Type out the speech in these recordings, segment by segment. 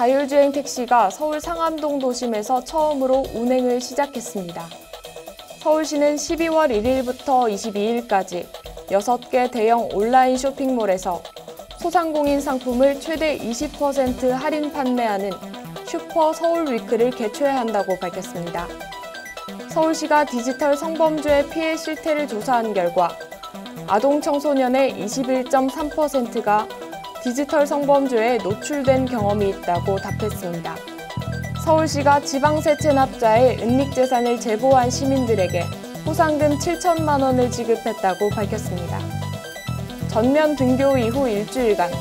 자율주행 택시가 서울 상암동 도심에서 처음으로 운행을 시작했습니다. 서울시는 12월 1일부터 22일까지 6개 대형 온라인 쇼핑몰에서 소상공인 상품을 최대 20% 할인 판매하는 슈퍼 서울위크를 개최한다고 밝혔습니다. 서울시가 디지털 성범죄 피해 실태를 조사한 결과 아동 청소년의 21.3%가 디지털 성범죄에 노출된 경험이 있다고 답했습니다. 서울시가 지방세 체납자의 은닉재산을 제보한 시민들에게 포상금 7천만 원을 지급했다고 밝혔습니다. 전면 등교 이후 일주일간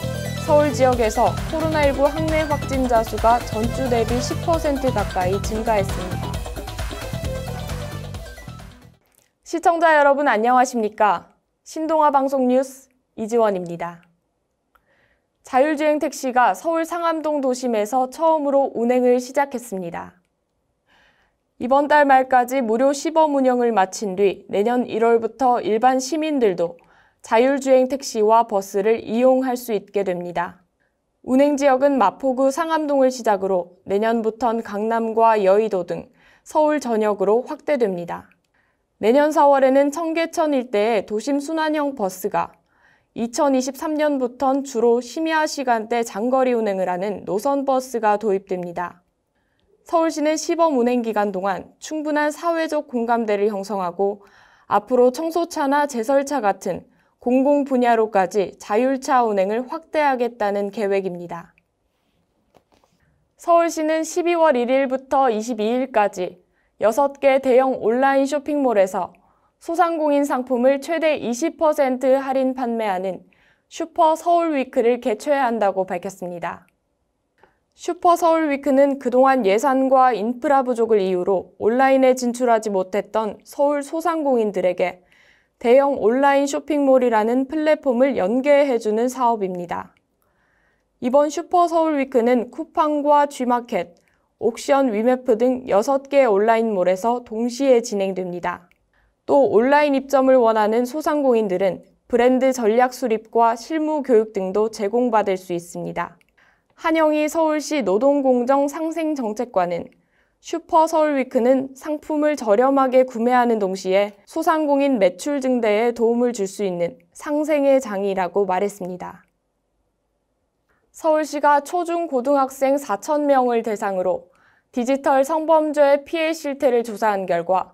서울 지역에서 코로나19 학내 확진자 수가 전주 대비 10% 가까이 증가했습니다. 시청자 여러분 안녕하십니까? 신동아 방송 뉴스 이지원입니다. 자율주행 택시가 서울 상암동 도심에서 처음으로 운행을 시작했습니다. 이번 달 말까지 무료 시범 운영을 마친 뒤 내년 1월부터 일반 시민들도 자율주행 택시와 버스를 이용할 수 있게 됩니다. 운행 지역은 마포구 상암동을 시작으로 내년부턴 강남과 여의도 등 서울 전역으로 확대됩니다. 내년 4월에는 청계천 일대의 도심 순환형 버스가 2023년부턴 주로 심야 시간대 장거리 운행을 하는 노선버스가 도입됩니다. 서울시는 시범 운행 기간 동안 충분한 사회적 공감대를 형성하고 앞으로 청소차나 제설차 같은 공공 분야로까지 자율차 운행을 확대하겠다는 계획입니다. 서울시는 12월 1일부터 22일까지 6개 대형 온라인 쇼핑몰에서 소상공인 상품을 최대 20% 할인 판매하는 슈퍼 서울위크를 개최한다고 밝혔습니다. 슈퍼 서울위크는 그동안 예산과 인프라 부족을 이유로 온라인에 진출하지 못했던 서울 소상공인들에게 대형 온라인 쇼핑몰이라는 플랫폼을 연계해주는 사업입니다. 이번 슈퍼 서울위크는 쿠팡과 G마켓, 옥션 위메프 등 6개 온라인몰에서 동시에 진행됩니다. 또 온라인 입점을 원하는 소상공인들은 브랜드 전략 수립과 실무 교육 등도 제공받을 수 있습니다. 한영희 서울시 노동공정 상생정책관은 슈퍼 서울위크는 상품을 저렴하게 구매하는 동시에 소상공인 매출 증대에 도움을 줄 수 있는 상생의 장이라고 말했습니다. 서울시가 초중고등학생 4,000명을 대상으로 디지털 성범죄 피해 실태를 조사한 결과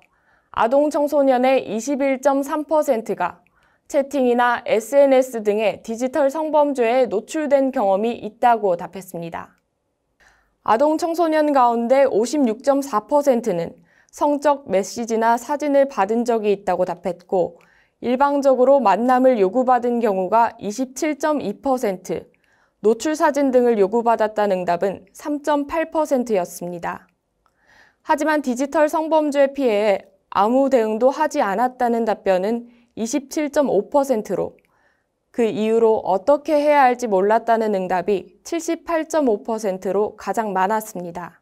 아동 청소년의 21.3%가 채팅이나 SNS 등의 디지털 성범죄에 노출된 경험이 있다고 답했습니다. 아동 청소년 가운데 56.4%는 성적 메시지나 사진을 받은 적이 있다고 답했고 일방적으로 만남을 요구받은 경우가 27.2%, 노출 사진 등을 요구받았다는 응답은 3.8%였습니다. 하지만 디지털 성범죄 피해에 아무 대응도 하지 않았다는 답변은 27.5%로 그 이후로 어떻게 해야 할지 몰랐다는 응답이 78.5%로 가장 많았습니다.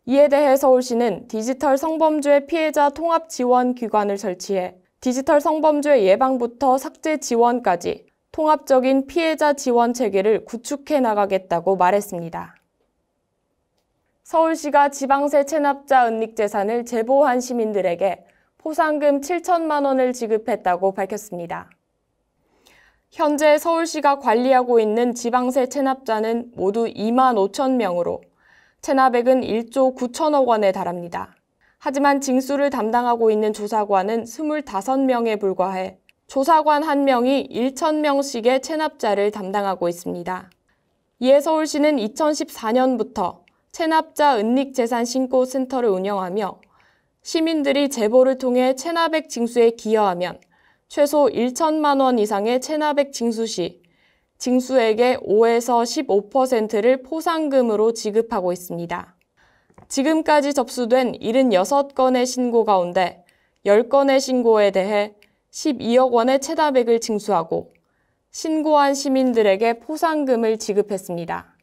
이에 대해 서울시는 디지털 성범죄 피해자 통합 지원 기관을 설치해 디지털 성범죄 예방부터 삭제 지원까지 통합적인 피해자 지원 체계를 구축해 나가겠다고 말했습니다. 서울시가 지방세 체납자 은닉재산을 제보한 시민들에게 포상금 7천만 원을 지급했다고 밝혔습니다. 현재 서울시가 관리하고 있는 지방세 체납자는 모두 2만 5천 명으로 체납액은 1조 9천억 원에 달합니다. 하지만 징수를 담당하고 있는 조사관은 25명에 불과해 조사관 1명이 1,000명씩의 체납자를 담당하고 있습니다. 이에 서울시는 2014년부터 체납자 은닉재산 신고센터를 운영하며 시민들이 제보를 통해 체납액 징수에 기여하면 최소 1천만 원 이상의 체납액 징수 시 징수액의 5에서 15%를 포상금으로 지급하고 있습니다. 지금까지 접수된 76건의 신고 가운데 10건의 신고에 대해 12억 원의 체납액을 징수하고 신고한 시민들에게 포상금을 지급했습니다.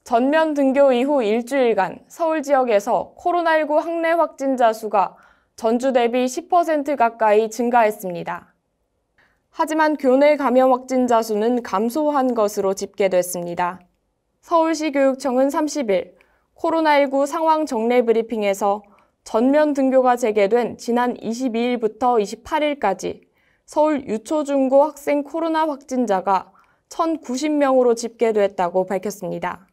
전면 등교 이후 일주일간 서울 지역에서 코로나19 학내 확진자 수가 전주 대비 10% 가까이 증가했습니다. 하지만 교내 감염 확진자 수는 감소한 것으로 집계됐습니다. 서울시교육청은 30일 코로나19 상황 정례 브리핑에서 전면 등교가 재개된 지난 22일부터 28일까지 서울 유초중고 학생 코로나 확진자가 1,090명으로 집계됐다고 밝혔습니다.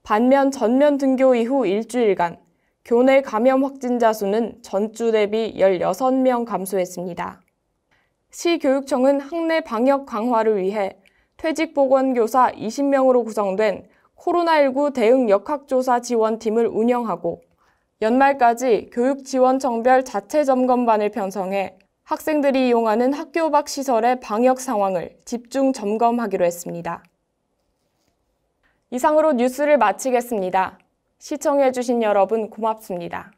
반면 전면 등교 이후 일주일간 교내 감염 확진자 수는 전주 대비 16명 감소했습니다. 시교육청은 학내 방역 강화를 위해 퇴직보건교사 20명으로 구성된 코로나19 대응 역학조사 지원팀을 운영하고 연말까지 교육지원청별 자체 점검반을 편성해 학생들이 이용하는 학교 밖 시설의 방역 상황을 집중 점검하기로 했습니다. 이상으로 뉴스를 마치겠습니다. 시청해주신 여러분 고맙습니다.